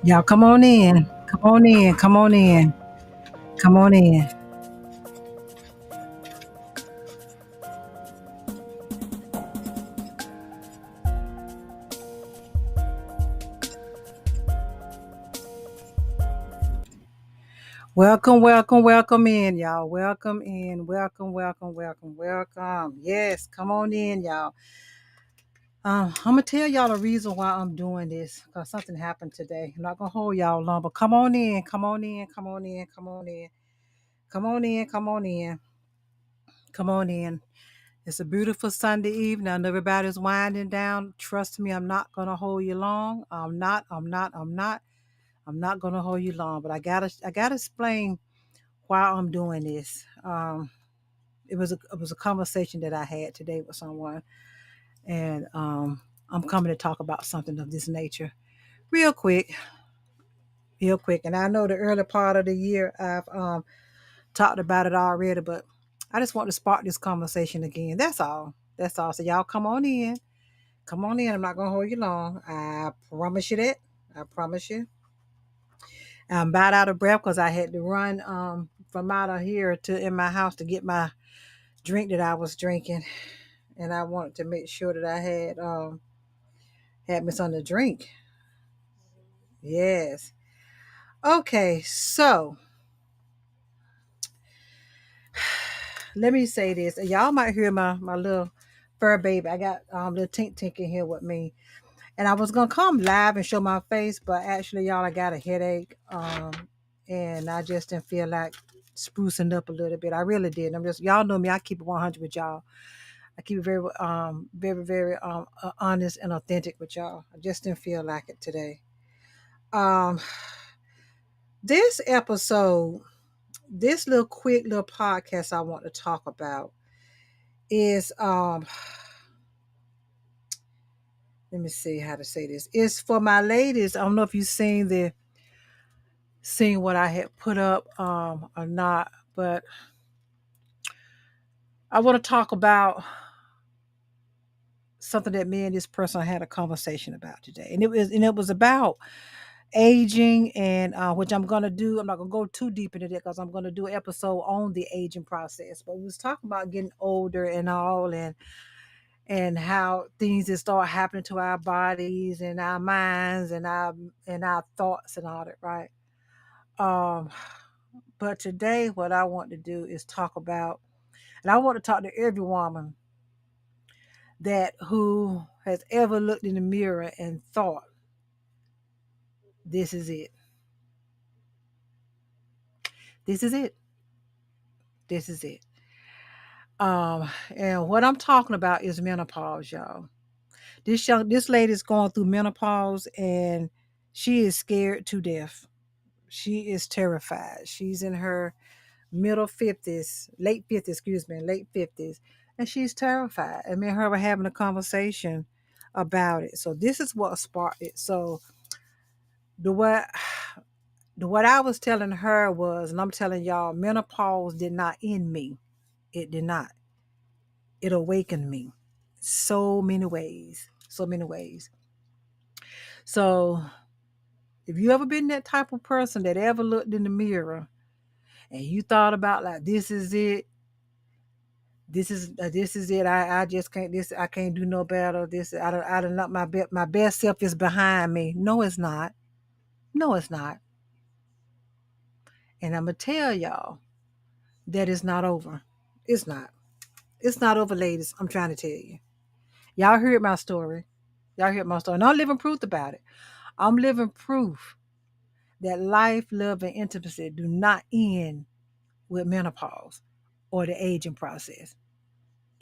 Y'all come on in. Come on in. Come on in. Come on in. Welcome, welcome, welcome in, y'all. Welcome in. Welcome, welcome, welcome, welcome. Yes, come on in, y'all. I'm gonna tell y'all the reason why I'm doing this because something happened today. I'm not gonna hold y'all long, but come on in, come on in, come on in, come on in, come on in, come on in, come on in. It's a beautiful Sunday evening. I know everybody's winding down. Trust me, I'm not gonna hold you long. I'm not gonna hold you long, but I gotta explain why I'm doing this. It was a conversation that I had today with someone, and I'm coming to talk about something of this nature, real quick, real quick. And I know the early part of the year I've talked about it already, but I just want to spark this conversation again. That's all. That's all. So y'all come on in. Come on in. I'm not gonna hold you long. I promise you that. I promise you. I'm about out of breath because I had to run from out of here to in my house to get my drink that I was drinking, and I wanted to make sure that I had me something to drink. Yes. Okay. So let me say this. Y'all might hear my little fur baby. I got little Tink Tink in here with me, and I was gonna come live and show my face, but actually, y'all, I got a headache. And I just didn't feel like sprucing up a little bit. I really did. I'm just y'all know me. I keep it 100 with y'all. I keep it very honest and authentic with y'all. I just didn't feel like it today. Um, this episode, this little quick little podcast I want to talk about is let me see how to say this. It's for my ladies. I don't know if you've seen what I had put up or not, but I want to talk about something that me and this person had a conversation about today, and it was about aging, and which I'm gonna do. I'm not gonna go too deep into that because I'm gonna do an episode on the aging process. But we was talking about getting older and all, and how things that start happening to our bodies and our minds and our thoughts and all that, right? Um, but today, what I want to do is talk about, and I want to talk to every woman that who has ever looked in the mirror and thought, "This is it. This is it. This is it." And what I'm talking about is menopause, y'all. This lady's going through menopause, and she is scared to death. She is terrified. She's in her middle 50s, late 50s, excuse me, late 50s, and she's terrified. And me and her were having a conversation about it. So this is what sparked it. So the what the what I was telling her was, and I'm telling y'all, menopause did not end me. It did not. It awakened me so many ways. So many ways. So if you ever been that type of person that ever looked in the mirror and you thought about like, this is it, this is it. I just can't. This I can't do no better. This I don't know. My best self is behind me. No, it's not. No, it's not. And I'm gonna tell y'all that it's not over. It's not. It's not over, ladies. I'm trying to tell you. Y'all heard my story. Y'all heard my story. And I'm living proof about it. I'm living proof that life, love, and intimacy do not end with menopause or the aging process.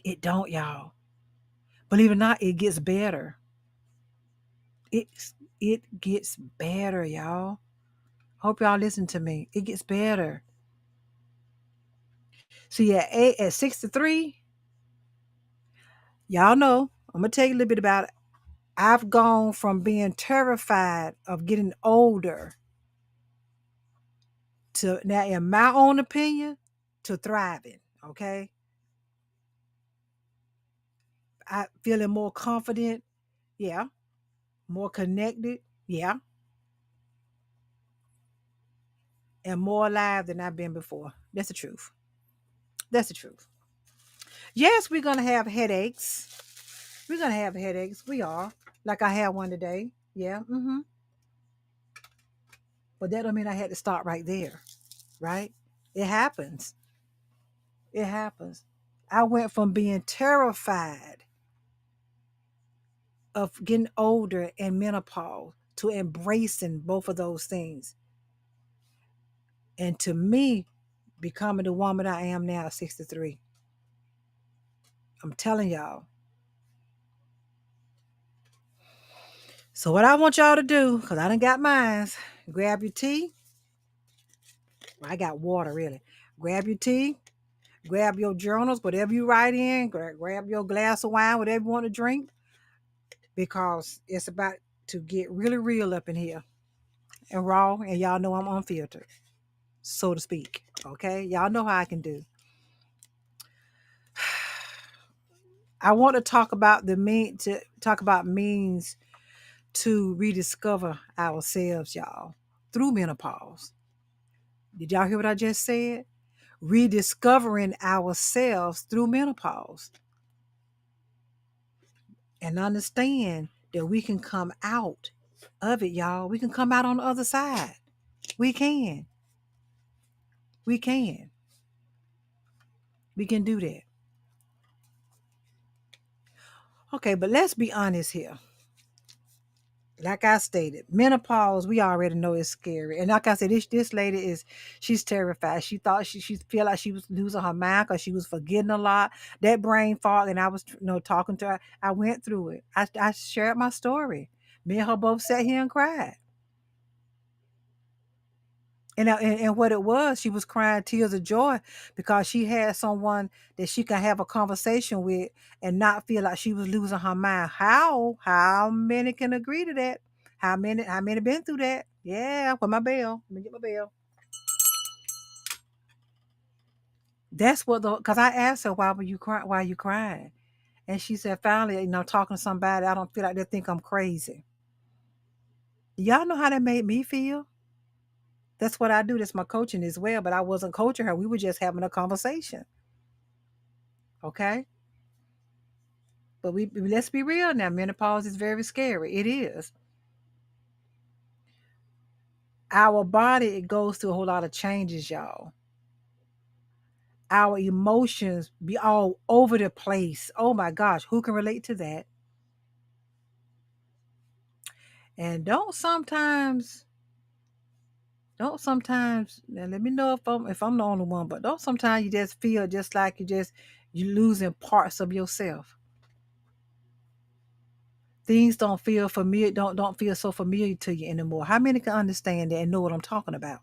It don't, y'all. Believe it or not, it gets better. It gets better, y'all. Hope y'all listen to me. It gets better. See, at 63, y'all know, I'm gonna tell you a little bit about it. I've gone from being terrified of getting older to now, in my own opinion, to thriving. Okay, I feeling more confident. Yeah, more connected. Yeah, and more alive than I've been before. That's the truth. That's the truth. Yes, we're gonna have headaches. We're gonna have headaches. We are. Like I had one today. Yeah. But that don't mean I had to stop right there. Right? It happens. It happens. I went from being terrified of getting older and menopause to embracing both of those things. And to me, becoming the woman I am now at 63. I'm telling y'all. So what I want y'all to do, because I done got mine, grab your tea. Well, I got water really. Grab your tea, grab your journals, whatever you write in, grab your glass of wine, whatever you want to drink, because it's about to get really real up in here and raw, and y'all know I'm unfiltered, so to speak. Okay, y'all know how I can do. I want to talk about means to rediscover ourselves, y'all, through menopause. Did y'all hear what I just said? Rediscovering ourselves through menopause, and understand that we can come out of it, y'all. We can come out on the other side. We can. We can. We can do that. Okay, but let's be honest here. Like I stated, menopause, we already know it's scary. And like I said, this lady she's terrified. She thought she feel like she was losing her mind because she was forgetting a lot. That brain fog, and I was talking to her. I went through it. I shared my story. Me and her both sat here and cried. And what it was, she was crying tears of joy because she had someone that she could have a conversation with and not feel like she was losing her mind. How many can agree to that? How many been through that? Yeah, with my bell. Let me get my bell. That's what the because I asked her, why were you crying? Why are you crying? And she said, finally, talking to somebody, I don't feel like they think I'm crazy. Y'all know how that made me feel? That's what I do. That's my coaching as well. But I wasn't coaching her. We were just having a conversation. Okay. But let's be real now. Menopause is very scary. It is. Our body, it goes through a whole lot of changes, y'all. Our emotions be all over the place. Oh my gosh, who can relate to that? And don't sometimes now let me know if I'm the only one, but don't sometimes you just feel just like you losing parts of yourself. Things don't feel familiar, don't feel so familiar to you anymore. How many can understand that and know what I'm talking about?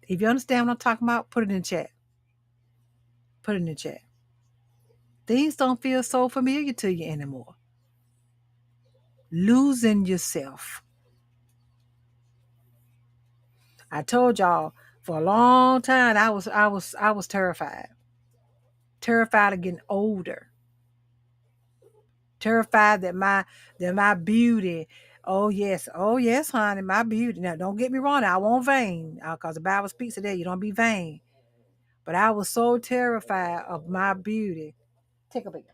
If you understand what I'm talking about, put it in the chat. Put it in the chat. Things don't feel so familiar to you anymore. Losing yourself. I told y'all for a long time I was terrified. Terrified of getting older. Terrified that my beauty. Oh yes, honey, my beauty. Now don't get me wrong. I won't vain because the Bible speaks of that. You don't be vain. But I was so terrified of my beauty. Take a bit.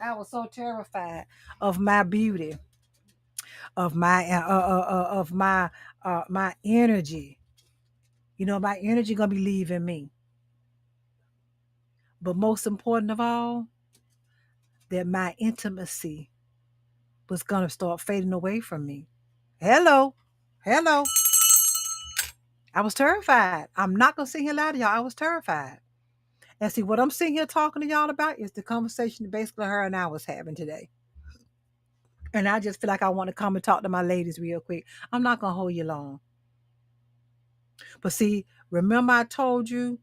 I was so terrified of my beauty, of my energy. My energy gonna be leaving me. But most important of all, that my intimacy was gonna start fading away from me. Hello, hello. I was terrified. I'm not gonna sit here and lie to y'all. I was terrified. And see, what I'm sitting here talking to y'all about is the conversation that basically her and I was having today. And I just feel like I want to come and talk to my ladies real quick. I'm not gonna hold you long. But see, remember I told you,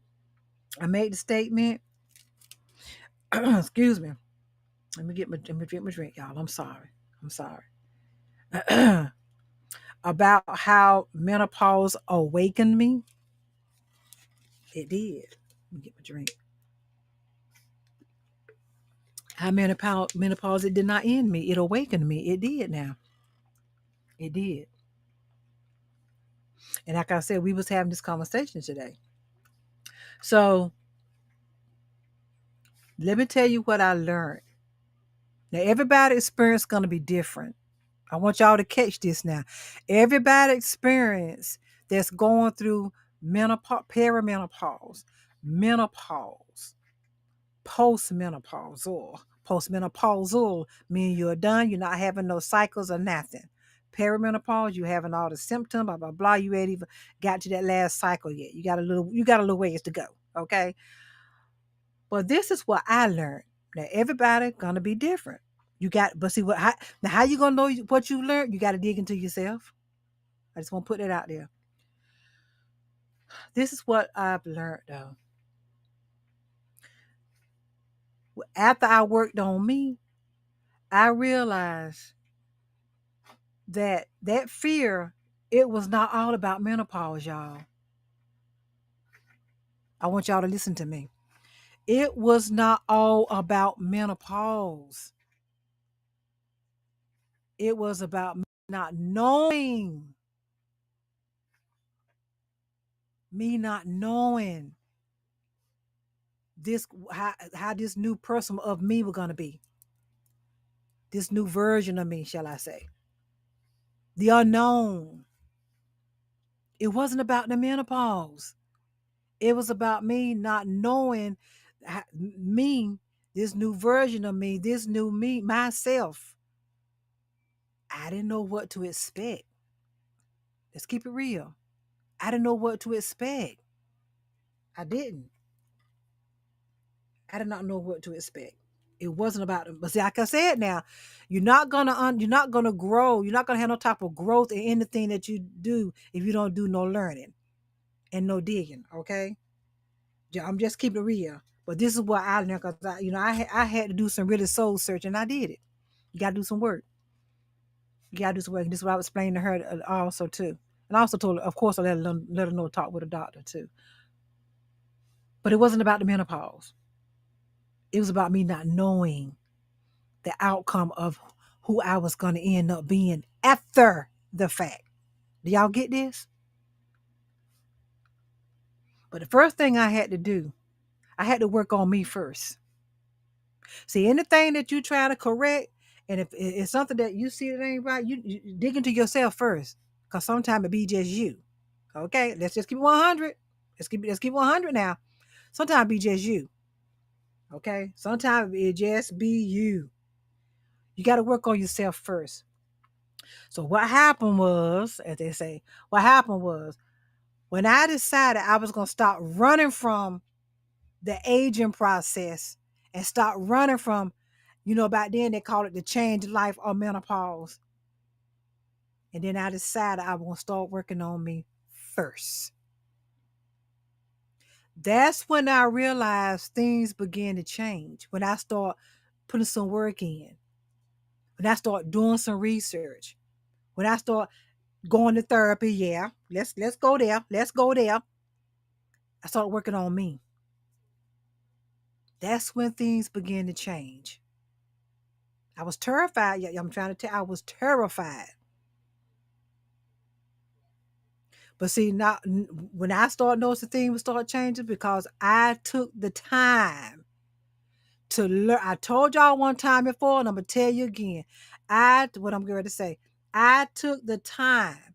I made the statement. Excuse me. Let me drink my drink, y'all. I'm sorry. I'm sorry. About how menopause awakened me. It did. Let me get my drink. How menopause, it did not end me. It awakened me. It did now. It did. And like I said, we was having this conversation today. So let me tell you what I learned. Now, everybody's experience is going to be different. I want y'all to catch this now. Everybody experience that's going through menopause, perimenopause, menopause, postmenopausal, meaning you're done, you're not having no cycles or nothing. Perimenopause, you having all the symptoms, blah blah blah. You ain't even got to that last cycle yet. You got a little ways to go. Okay. But this is what I learned. Now everybody gonna be different. But see how you gonna know what you learned? You got to dig into yourself. I just want to put that out there. This is what I've learned though. After I worked on me, I realized that fear, it was not all about menopause, y'all. I want y'all to listen to me. It was not all about menopause. It was about me not knowing this how this new person of me was gonna be. This new version of me, shall I say. The unknown. It wasn't about the menopause. It was about me not knowing me, this new version of me, this new me, myself. I didn't know what to expect. Let's keep it real. I didn't know what to expect. I didn't. I did not know what to expect. It wasn't about them. But see, like I said now, you're not gonna grow. You're not gonna have no type of growth in anything that you do if you don't do no learning and no digging. Okay, I'm just keeping it real. But this is what I learned because I had to do some really soul searching. And I did it. You got to do some work. You got to do some work. And this is what I was explaining to her also too. And I also told her, of course, I let her know talk with a doctor too. But it wasn't about the menopause. It was about me not knowing the outcome of who I was going to end up being after the fact. Do y'all get this? But the first thing I had to do, I had to work on me first. See, anything that you try to correct, and if it's something that you see that ain't right, you dig into yourself first. Because sometimes it be just you. Okay, let's just keep it 100. Let's keep 100 now. Sometimes it be just you. Okay, sometimes it just be you. You got to work on yourself first. So what happened was, as they say, what happened was when I decided I was going to stop running from the aging process and stop running from, back then they call it the change life or menopause. And then I decided I was going to start working on me first. That's when I realized things began to change. When I start putting some work in, when I start doing some research, when I start going to therapy, yeah, let's go there. Let's go there. I started working on me. That's when things began to change. I was terrified. Yeah, I'm trying to tell. I was terrified. But see, now when I started noticing things would start changing because I took the time to learn. I told y'all one time before, and I'm gonna tell you again. What I'm going to say. I took the time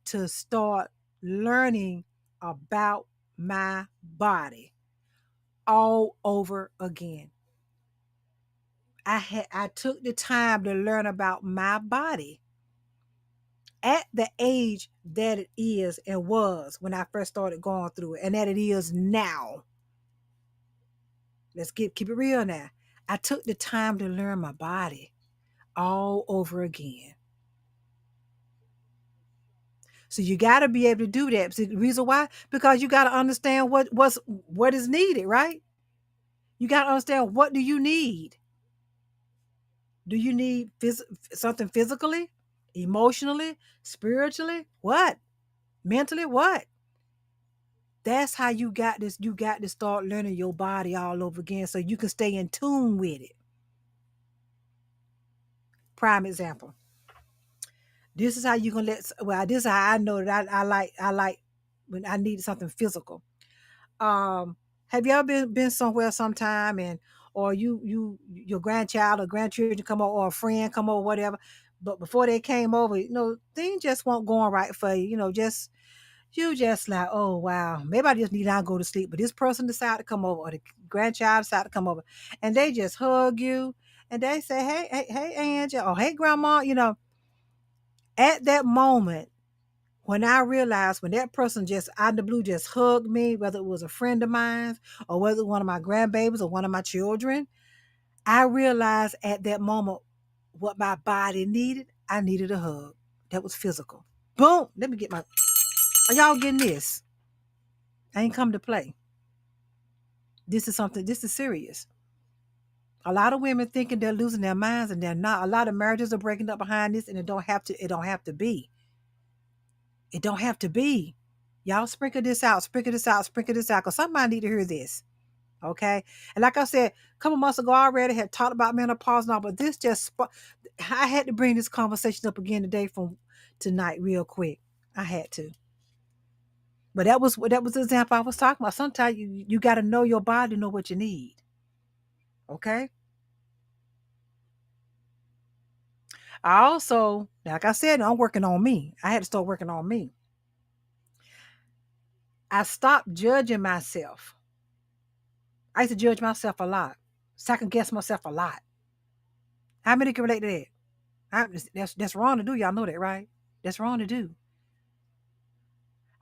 to start learning about my body all over again. I took the time to learn about my body at the age that it is and was when I first started going through it, and that it is now. Let's keep it real now. I took the time to learn my body all over again. So you got to be able to do that. See, the reason why? Because you got to understand what is needed, right? You got to understand, what do you need? Do you need something physically, emotionally, spiritually? What? Mentally? What? That's how you got this. You got to start learning your body all over again so you can stay in tune with it. Prime example. This is how you gonna let. Well, this is how I know that I like when I need something physical. Have you ever been somewhere sometime and or your grandchild or grandchildren come over or a friend come over whatever, but before they came over, things just won't going right for you. Just you just like, oh wow, maybe I just need to go to sleep. But this person decided to come over, or the grandchild decided to come over, and they just hug you and they say, hey, Angie, or hey, grandma. At that moment, when I realized when that person just out of the blue just hugged me, whether it was a friend of mine or whether it was one of my grandbabies or one of my children, I realized at that moment what my body needed. I needed a hug. That was physical. Boom. Let me get my. Are y'all getting this? I ain't come to play. This is something. This is serious. A lot of women thinking they're losing their minds and they're not. A lot of marriages are breaking up behind this, and it don't have to. It don't have to be. It don't have to be. Y'all sprinkle this out. Sprinkle this out. Sprinkle this out. Cause somebody need to hear this. Okay. And like I said, a couple months ago, I already had talked about menopause and all, but this just, I had to bring this conversation up again today from tonight real quick. I had to. But that was the example I was talking about. Sometimes you got to know your body, know what you need. Okay. I also, like I said, I'm working on me. I had to start working on me. I stopped judging myself. I used to judge myself a lot, second guess myself a lot. How many can relate to that? That's wrong to do. Y'all know that, right? That's wrong to do.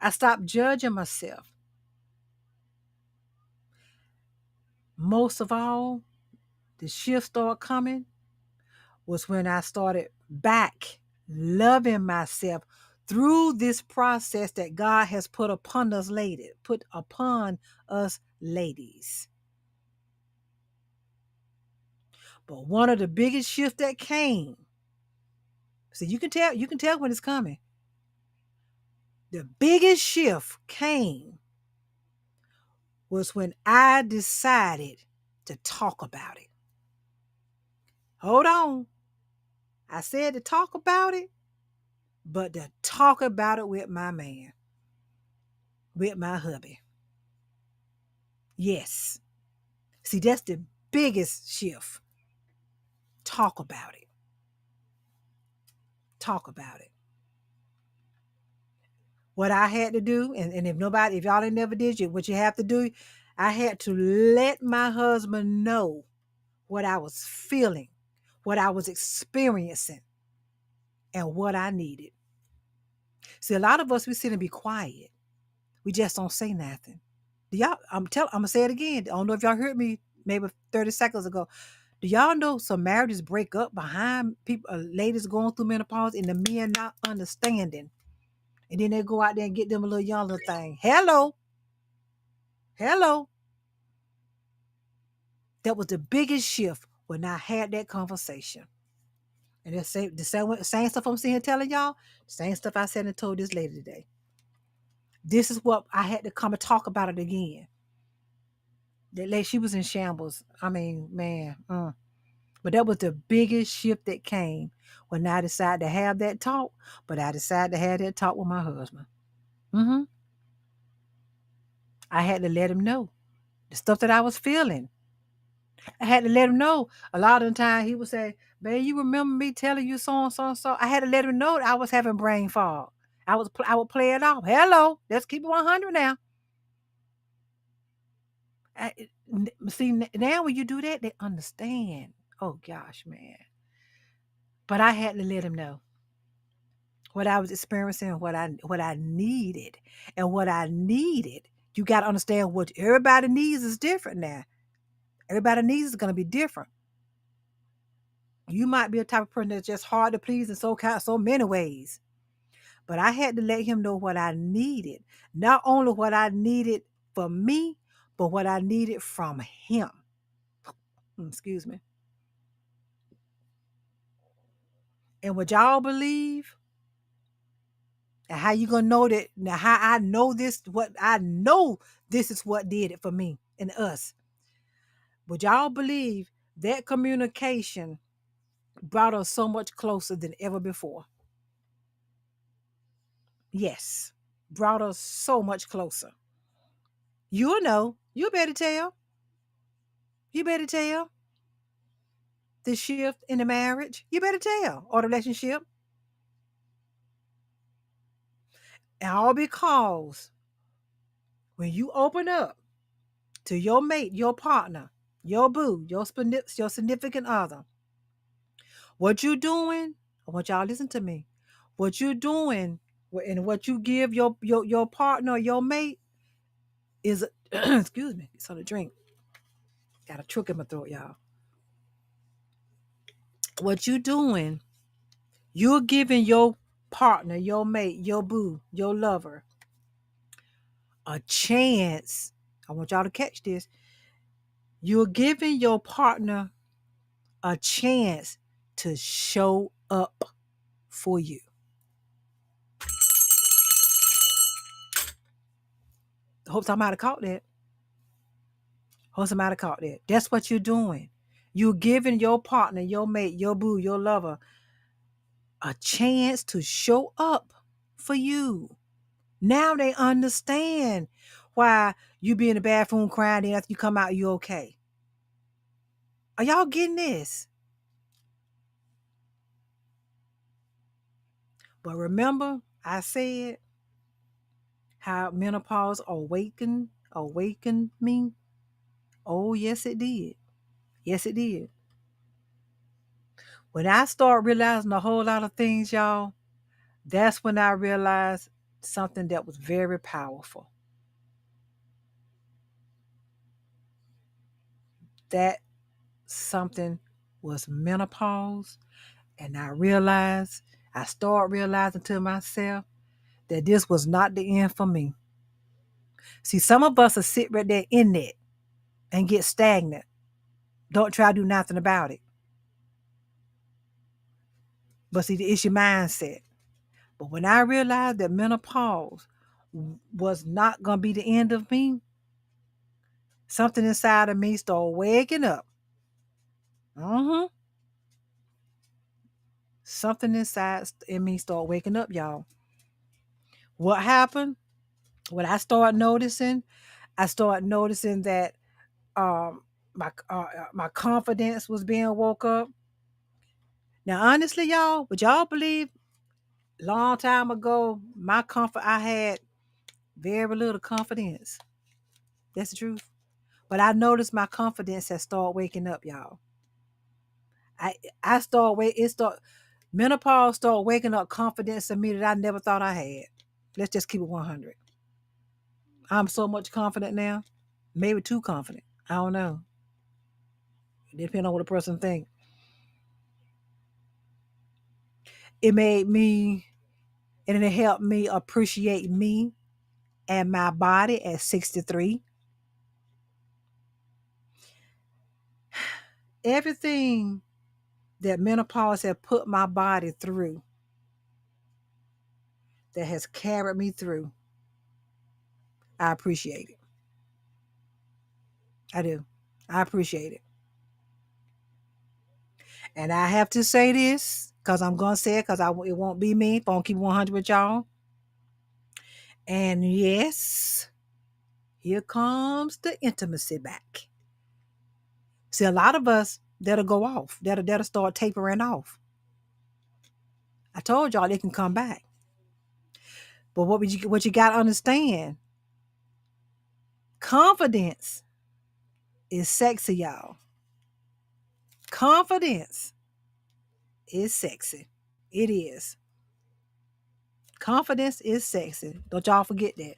I stopped judging myself. Most of all, the shift started coming was when I started back loving myself through this process that God has put upon us ladies. But one of the biggest shifts that came, so you can tell when it's coming. The biggest shift came was when I decided to talk about it. Hold on. I said to talk about it, but to talk about it with my man, with my hubby. Yes. See, that's the biggest shift. Talk about it. Talk about it. What I had to do, and if y'all ain't never did what you have to do, I had to let my husband know what I was feeling, what I was experiencing, and what I needed. See, a lot of us, we sit and be quiet. We just don't say nothing. Do y'all, I'm gonna say it again. I don't know if y'all heard me maybe 30 seconds ago. Do y'all know some marriages break up behind people, ladies going through menopause and the men not understanding? And then they go out there and get them a little young little thing. Hello. Hello. That was the biggest shift when I had that conversation. And the same stuff I'm sitting here telling y'all, same stuff I said and told this lady today. This is what I had to come and talk about it again. That lady, she was in shambles. I mean, man. But that was the biggest shift that came when I decided to have that talk. But I decided to have that talk with my husband. hmm I had to let him know the stuff that I was feeling. I had to let him know. A lot of the time he would say, "Babe, you remember me telling you so and so and so?" I had to let him know that I was having brain fog. I would play it off. Hello, let's keep it 100 now. See, now when you do that, they understand. Oh gosh, man. But I had to let him know what I was experiencing, what I needed, and what I needed. You got to understand what everybody needs is different now. Everybody needs is going to be different. You might be a type of person that's just hard to please in so many ways. But I had to let him know what I needed. Not only what I needed for me, but what I needed from him. Excuse me. And would y'all believe? And how you gonna know that? Now, how I know this? What I know, this is what did it for me and us. Would y'all believe that communication brought us so much closer than ever before? Yes. Brought us so much closer. You'll know. You better tell. You better tell the shift in the marriage. You better tell. Or the relationship. And all because when you open up to your mate, your partner, your boo, your significant other, what you doing, I want y'all to listen to me. What you doing and what you give your partner, your mate is, excuse me, it's on a drink. Got a trick in my throat, y'all. What you doing, you're giving your partner, your mate, your boo, your lover a chance. I want y'all to catch this. You're giving your partner a chance to show up for you. Hope somebody caught that. Hope somebody caught that. That's what you're doing. You're giving your partner, your mate, your boo, your lover a chance to show up for you. Now they understand why you be in the bathroom crying, and after you come out, you okay. Are y'all getting this? But remember, I said how menopause awakened me. Oh, yes, it did. Yes, it did. When I start realizing a whole lot of things, y'all, that's when I realized something that was very powerful. That something was menopause. And I started realizing to myself that this was not the end for me. See, some of us will sit right there in it and get stagnant. Don't try to do nothing about it. But see, it's your mindset. But when I realized that menopause was not going to be the end of me, something inside of me started waking up. Mm-hmm. Something inside in me started waking up, y'all. What happened? When I started noticing that um my confidence was being woke up. Now, honestly, y'all, would y'all believe long time ago, I had very little confidence. That's the truth. But I noticed my confidence has started waking up, y'all. I I start wait it start menopause started waking up confidence in me that I never thought I had. Let's just keep it 100. I'm so much confident now. Maybe too confident. I don't know. It depends on what a person thinks. It made me and it helped me appreciate me and my body at 63. Everything that menopause had put my body through, that has carried me through, I appreciate it. I do. I appreciate it. And I have to say this because I'm going to say it because it won't be me if I don't keep 100 with y'all. And yes, here comes the intimacy back. See, a lot of us that'll go off, that'll start tapering off. I told y'all it can come back. But what you got to understand, confidence is sexy, y'all. Confidence is sexy. It is. Confidence is sexy. Don't y'all forget that.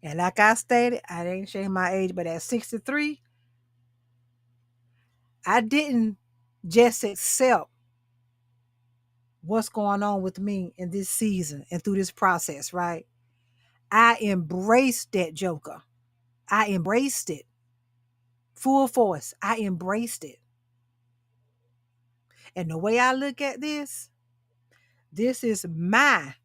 And like I stated, I ain't showing my age, but at 63, I didn't just accept what's going on with me in this season and through this process, right? I embraced that joker. I embraced it. Full force. I embraced it. And the way I look at this is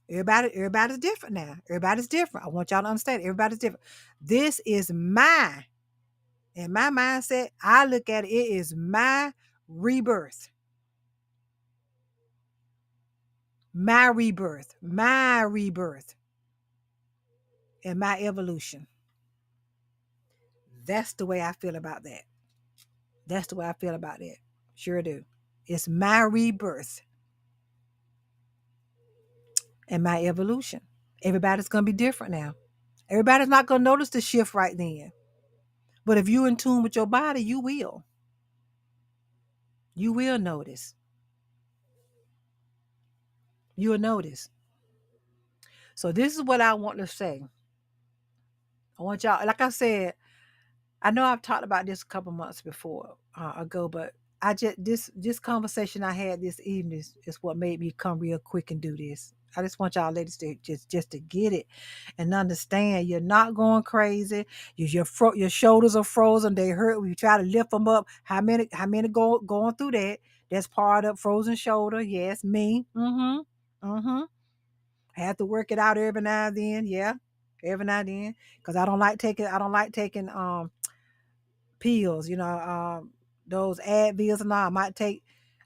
everybody's different now. Everybody's different. I want y'all to understand everybody's different. This is in my mindset, I look at it, it is my rebirth. my rebirth, and my evolution. That's the way I feel about that. That's the way I feel about that. Sure do. It's my rebirth and my evolution. Everybody's going to be different now. Everybody's not going to notice the shift right then. But if you're in tune with your body, you will. You will notice. You will notice. So this is what I want to say. I want y'all, like I said, I know I've talked about this a couple months before ago, but I just this conversation I had this evening is what made me come real quick and do this. I just want y'all ladies to just to get it and understand you're not going crazy. Your shoulders are frozen. They hurt. We try to lift them up. How many going through that? That's part of frozen shoulder. Yes, me. Mm-hmm. I have to work it out every now and then. Yeah, every now and then, because I don't like taking pills. Those Advils and all.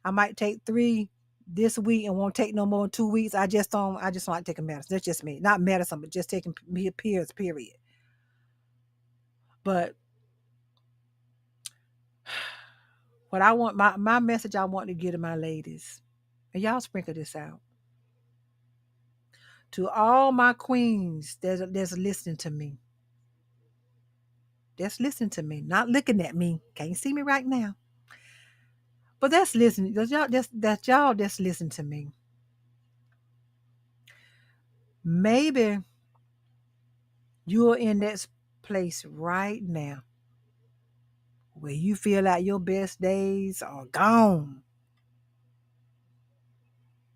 I might take 3 this week and won't take no more in 2 weeks. I just don't like taking medicine. That's just me. Not medicine, but just taking pills. Period. But what I want my message I want to give to my ladies, and y'all sprinkle this out to all my queens that's listening to me. That's listening to me, not looking at me. Can't see me right now. But that's listening. Y'all just listen to me. Maybe you're in that place right now where you feel like your best days are gone.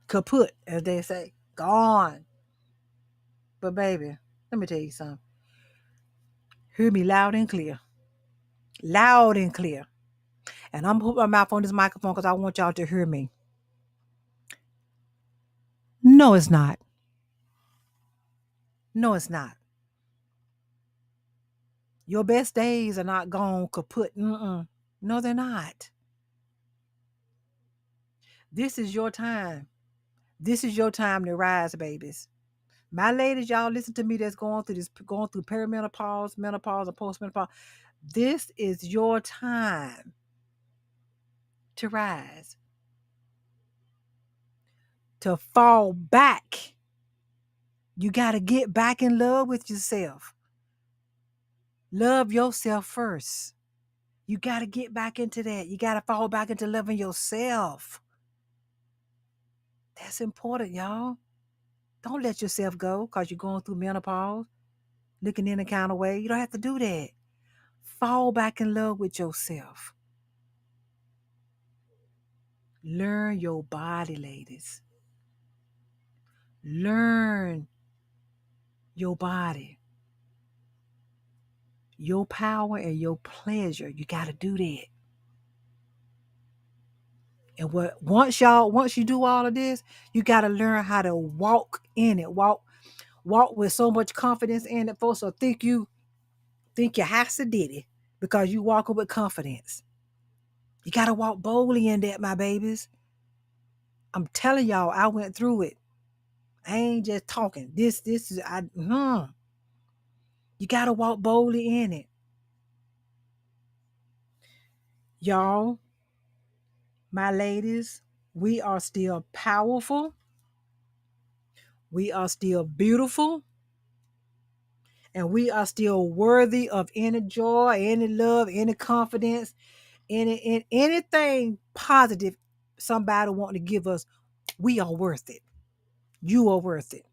Kaput, as they say. Gone. But baby, let me tell you something. Hear me loud and clear. Loud and clear. And I'm putting my mouth on this microphone because I want y'all to hear me. No, it's not. No, it's not. Your best days are not gone kaput. Mm-mm. No, they're not. This is your time. This is your time to rise, babies. My ladies, y'all listen to me that's going through perimenopause, menopause, and postmenopause. This is your time to rise, to fall back. You got to get back in love with yourself. Love yourself first. You got to get back into that. You got to fall back into loving yourself. That's important, y'all. Don't let yourself go because you're going through menopause, looking in a kind of way. You don't have to do that. Fall back in love with yourself. Learn your body, ladies. Learn your body, your power and your pleasure. You got to do that. And once you do all of this, you got to learn how to walk in it. Walk with so much confidence in it, folks. So think you has to did it because you walking with confidence. You got to walk boldly in that, my babies. I'm telling y'all, I went through it. I ain't just talking. This is You got to walk boldly in it. Y'all, my ladies, we are still powerful. We are still beautiful. And we are still worthy of any joy, any love, any confidence, anything positive somebody want to give us. We are worth it. You are worth it.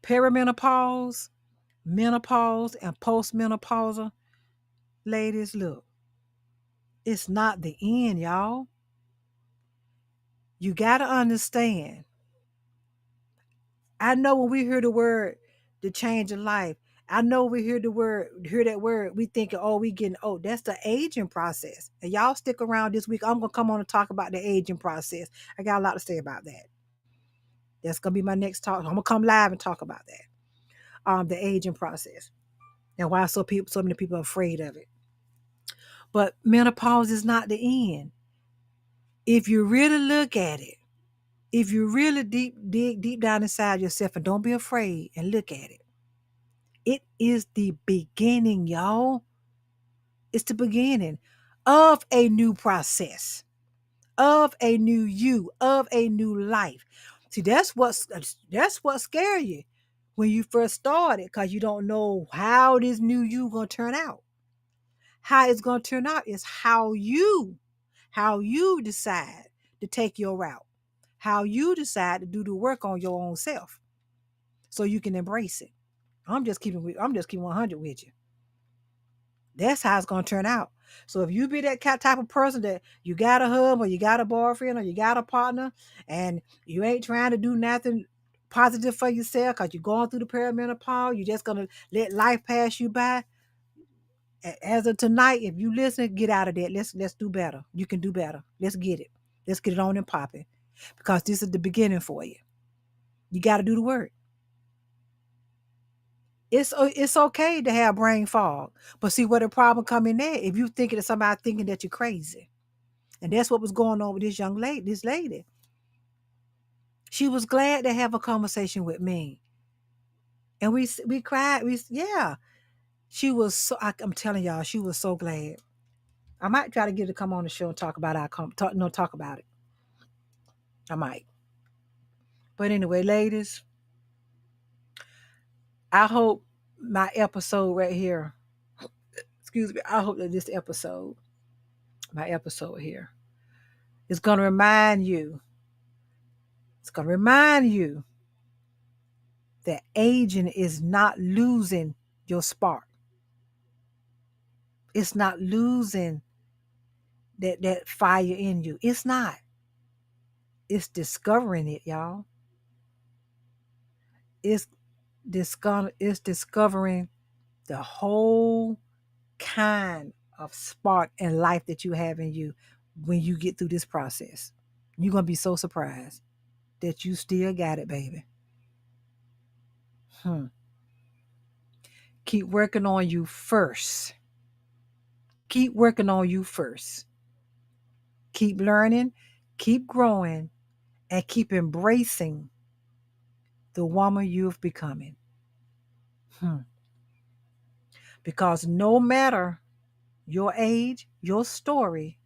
Perimenopause, menopause, and postmenopausal, ladies, look, it's not the end, y'all. You got to understand. I know when we hear the word the change of life, I know we hear that word, we thinking, oh, we getting old. That's the aging process. And y'all stick around this week. I'm gonna come on and talk about the aging process. I got a lot to say about that. That's gonna be my next talk. I'm gonna come live and talk about that. The aging process and why so many people are afraid of it. But menopause is not the end. If you really look at it, if you really dig deep down inside yourself and don't be afraid and look at it, it is the beginning, y'all. It's the beginning of a new process, of a new you, of a new life. See, that's what scares you when you first started, because you don't know how this new you gonna turn out. How it's gonna turn out is how you decide to take your route, how you decide to do the work on your own self, so you can embrace it. I'm just keeping 100 with you. That's how it's gonna turn out. So if you be that type of person that you got a husband or you got a boyfriend or you got a partner and you ain't trying to do nothing positive for yourself because you're going through the perimenopause, you're just gonna let life pass you by. As of tonight, if you listen, get out of that. Let's do better. You can do better. Let's get it. Let's get it on and popping. Because this is the beginning for you. You got to do the work. It's okay to have brain fog, but see where the problem come in there. If you thinking of somebody thinking that you're crazy, and that's what was going on with this young lady. This lady, she was glad to have a conversation with me, and we cried. Yeah, she was so. I'm telling y'all, she was so glad. I might try to get her to come on the show and talk about talk about it. I might. But anyway, ladies, I hope my episode right here. Excuse me. I hope that this episode, my episode here, is going to remind you. It's going to remind you that aging is not losing your spark. It's not losing that fire in you. It's not. It's discovering it, y'all. It's discovering the whole kind of spark and life that you have in you when you get through this process. You're going to be so surprised that you still got it, baby. Keep working on you first. Keep working on you first. Keep learning, keep growing, and keep embracing the woman you've becoming. Because no matter your age, your story,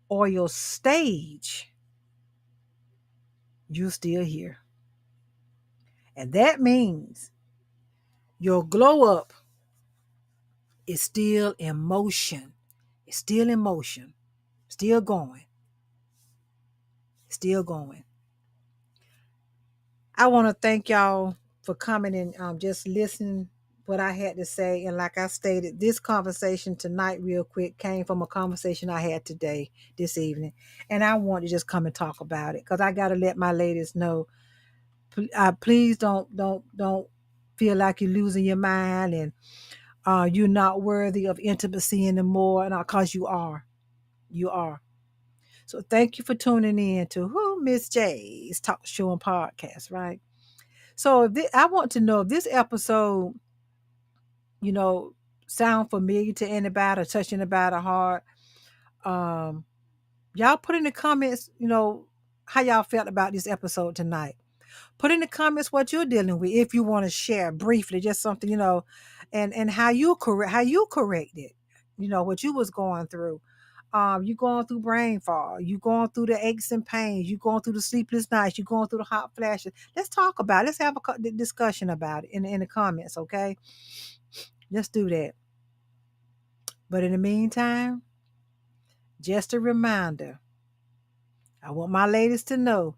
or your stage, you're still here. And that means your glow up is still in motion. It's still in motion. Still going. Still going. I want to thank y'all for coming and just listening what I had to say. And like I stated, this conversation tonight, real quick, came from a conversation I had today, this evening. And I want to just come and talk about it because I got to let my ladies know. Please don't feel like you're losing your mind and you're not worthy of intimacy anymore. And because you are. You are. So thank you for tuning in to Miss J's Talk Show and Podcast, right? So I want to know if this episode, you know, sound familiar to anybody or touch anybody's heart. Um, y'all put in the comments, how y'all felt about this episode tonight. Put in the comments what you're dealing with if you want to share briefly, just something, and how you correct it, what you was going through. You going through brain fog, you going through the aches and pains, you going through the sleepless nights, you going through the hot flashes. Let's talk about it. Let's have a discussion about it in the comments, okay? Let's do that. But in the meantime, just a reminder. I want my ladies to know,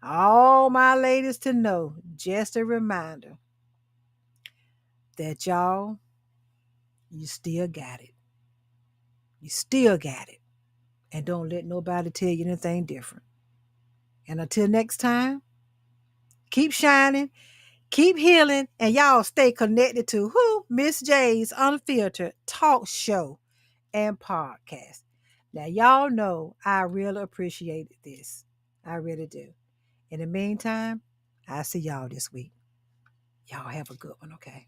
all my ladies to know, just a reminder that y'all, you still got it. You still got it. And don't let nobody tell you anything different. And until next time, keep shining, keep healing, and y'all stay connected to Miss J's Unfiltered Talk Show and Podcast. Now, y'all know I really appreciated this. I really do. In the meantime, I'll see y'all this week. Y'all have a good one, okay?